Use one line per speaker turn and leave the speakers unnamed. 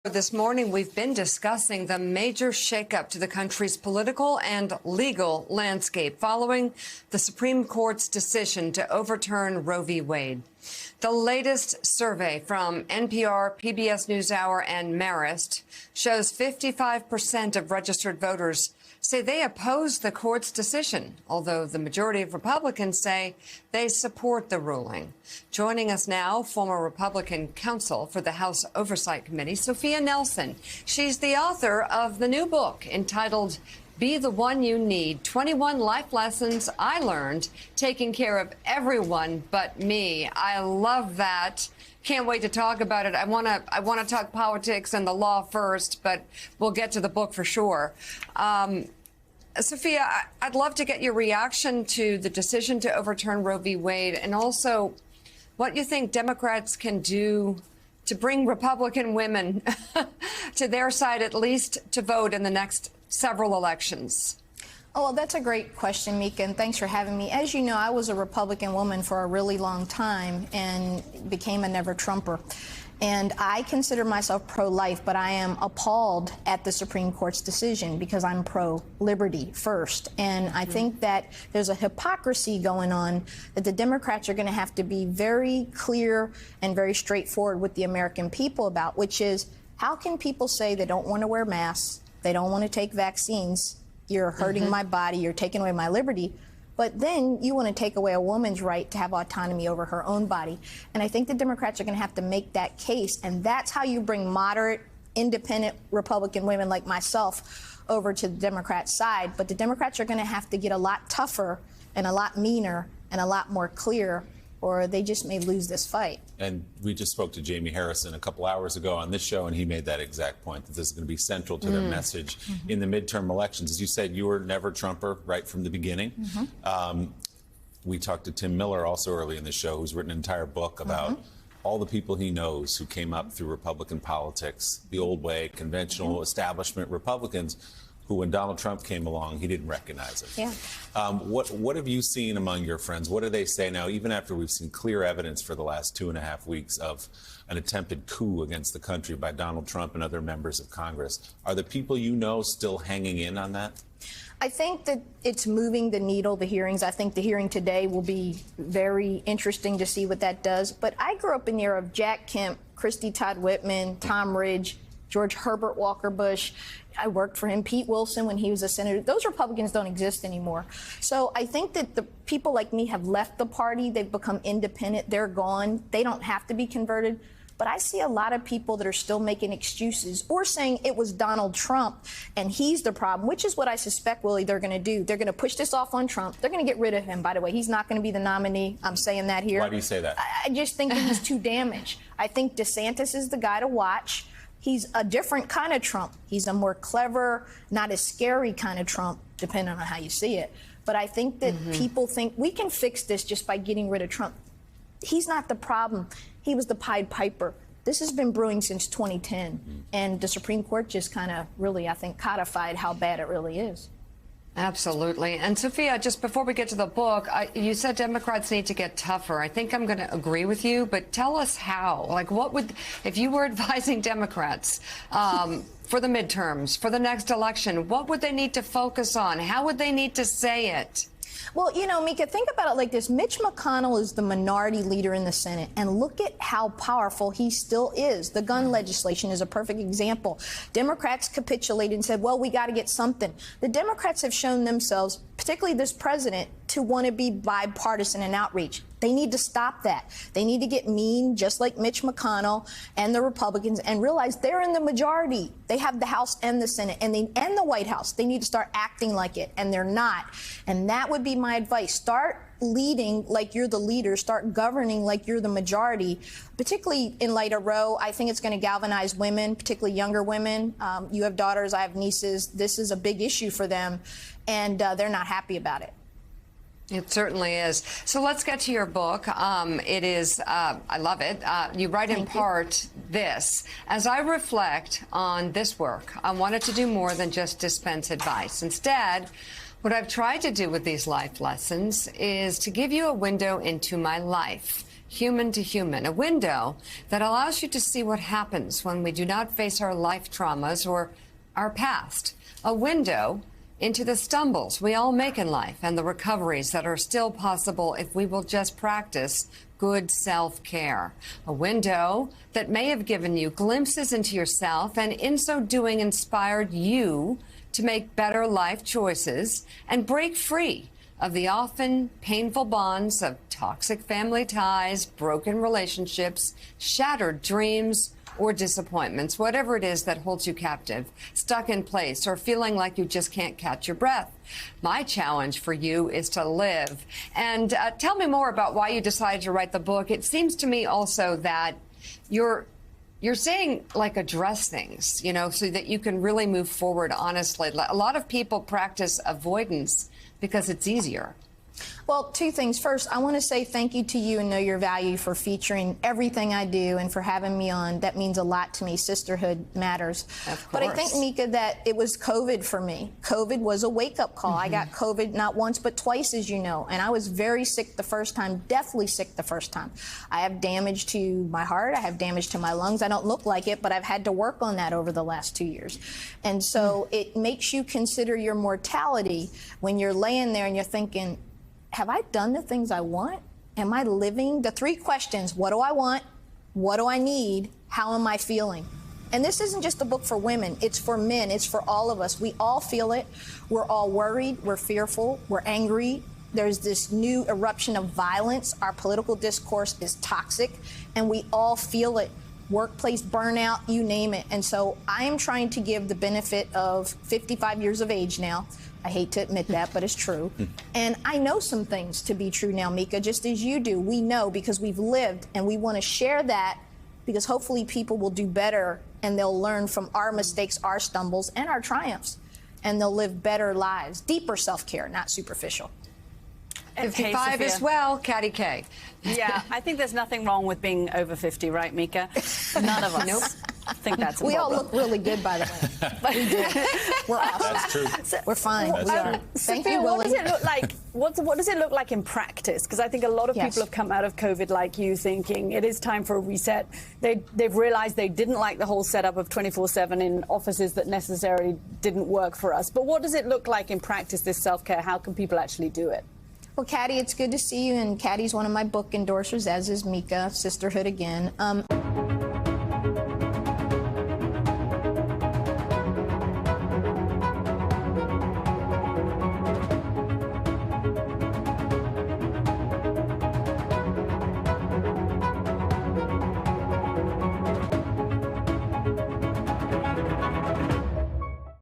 This morning, we've been discussing the major shakeup to the country's political and legal landscape following the Supreme Court's decision to overturn Roe v. Wade. The latest survey from NPR, PBS NewsHour, and Marist shows 55% of registered voters say they oppose the court's decision, although the majority of Republicans say they support the ruling. Joining us now, former Republican counsel for the House Oversight Committee, Sophia Nelson. She's the author of the new book entitled Be the One You Need, 21 Life Lessons I Learned Taking Care of Everyone But Me. I love that. Can't wait to talk about it. I want to talk politics and the law first, but we'll get to the book for sure. Sophia, I'd love to get your reaction to the decision to overturn Roe v. Wade, and also what you think Democrats can do to bring Republican women to their side, at least to vote in the next several elections.
Oh, well, that's a great question, Mika, and thanks for having me. As you know, I was a Republican woman for a really long time and became a never-Trumper. And I consider myself pro-life, but I am appalled at the Supreme Court's decision because I'm pro-liberty first. And I think that there's a hypocrisy going on that the Democrats are going to have to be very clear and very straightforward with the American people about, which is how can people say they don't want to wear masks, they don't want to take vaccines, you're hurting my body, you're taking away my liberty, but then you want to take away a woman's right to have autonomy over her own body. And I think the Democrats are going to have to make that case. And that's how you bring moderate, independent Republican women like myself over to the Democrat side. But the Democrats are going to have to get a lot tougher and a lot meaner and a lot more clear, or they just may lose this fight.
And we just spoke to Jamie Harrison a couple hours ago on this show, and he made that exact point, that this is going to be central to their message in the midterm elections. As you said, you were never Trumper right from the beginning. We talked to Tim Miller also early in the show, who's written an entire book about all the people he knows who came up through Republican politics, the old way, conventional establishment Republicans, who, when Donald Trump came along, he didn't recognize it.
Yeah.
What have you seen among your friends? What do they say now, even after we've seen clear evidence for the last 2.5 weeks of an attempted coup against the country by Donald Trump and other members of Congress? Are the people you know still hanging in on that?
I think that it's moving the needle, the hearings. I think the hearing today will be very interesting to see what that does. But I grew up in the era of Jack Kemp, Christy Todd Whitman, Tom Ridge, George Herbert Walker Bush. I worked for him, Pete Wilson, when he was a senator. Those Republicans don't exist anymore. So I think that the people like me have left the party. They've become independent. They're gone. They don't have to be converted. But I see a lot of people that are still making excuses or saying it was Donald Trump and he's the problem, which is what I suspect, Willie, they're going to do. They're going to push this off on Trump. They're going to get rid of him, by the way. He's not going to be the nominee. I'm saying that here.
Why do you say that?
I just think that he's too damaged. I think DeSantis is the guy to watch. He's a different kind of Trump. He's a more clever, not as scary kind of Trump, depending on how you see it. But I think that people think we can fix this just by getting rid of Trump. He's not the problem. He was the Pied Piper. This has been brewing since 2010. And the Supreme Court just kind of really, I think, codified how bad it really is.
Absolutely. And Sophia, just before we get to the book, you said Democrats need to get tougher. I think I'm going to agree with you, but tell us how. Like, what would, if you were advising Democrats for the midterms, for the next election, what would they need to focus on? How would they need to say it?
Well, you know, Mika, think about it like this. Mitch McConnell is the minority leader in the Senate, and look at how powerful he still is. The gun legislation is a perfect example. Democrats capitulated and said, well, we got to get something. The Democrats have shown themselves, particularly this president, to want to be bipartisan and outreach. They need to stop that. They need to get mean, just like Mitch McConnell and the Republicans, and realize they're in the majority. They have the House and the Senate and the White House. They need to start acting like it, and they're not. And that would be my advice. Start leading like you're the leader. Start governing like you're the majority, particularly in light of Roe. I think it's going to galvanize women, particularly younger women. You have daughters, I have nieces. This is a big issue for them, and they're not happy about it.
It certainly is. So let's get to your book. It is, I love it. You write in part this: as I reflect on this work, I wanted to do more than just dispense advice. Instead, what I've tried to do with these life lessons is to give you a window into my life, human to human, a window that allows you to see what happens when we do not face our life traumas or our past, a window into the stumbles we all make in life and the recoveries that are still possible if we will just practice good self-care. A window that may have given you glimpses into yourself and in so doing inspired you to make better life choices and break free of the often painful bonds of toxic family ties, broken relationships, shattered dreams, or disappointments, whatever it is that holds you captive, stuck in place, or feeling like you just can't catch your breath. My challenge for you is to live. And tell me more about why you decided to write the book. It seems to me also that you're saying, like, address things, you know, so that you can really move forward honestly. A lot of people practice avoidance because it's easier.
Well, two things. First, I want to say thank you to you and Know Your Value for featuring everything I do and for having me on. That means a lot to me. Sisterhood matters.
Of course.
But I think, Mika, that it was COVID for me. COVID was a wake-up call. I got COVID not once but twice, as you know, and I was very sick the first time, deathly sick the first time. I have damage to my heart. I have damage to my lungs. I don't look like it, but I've had to work on that over the last 2 years. And so it makes you consider your mortality when you're laying there and you're thinking, have I done the things I want? Am I living? The three questions: what do I want? What do I need? How am I feeling? And this isn't just a book for women. It's for men. It's for all of us. We all feel it. We're all worried. We're fearful. We're angry. There's this new eruption of violence. Our political discourse is toxic, and we all feel it. Workplace burnout, you name it. And so I am trying to give the benefit of 55 years of age now. I hate to admit that, but it's true. And I know some things to be true now, Mika, just as you do. We know because we've lived, and we want to share that because hopefully people will do better and they'll learn from our mistakes, our stumbles, and our triumphs. And they'll live better lives, deeper self-care, not superficial.
55 as well, Katty K.
Yeah, I think there's nothing wrong with being over 50, right, Mika? None of us.
Nope.
I think that's a
We all
problem.
look really good, by the way. We do. We're awesome.
That's true.
We're fine.
That's
We
true.
are. Thank
Sophia,
you,
what
Willie.
does it look like? What does it look like in practice? Because I think a lot of
Yes.
people have come out of COVID like you, thinking it is time for a reset. They've realized they didn't like the whole setup of 24/7 in offices that necessarily didn't work for us. But what does it look like in practice, this self-care? How can people actually do it?
Well, Katty, it's good to see you, and Katty's one of my book endorsers, as is Mika, Sisterhood again.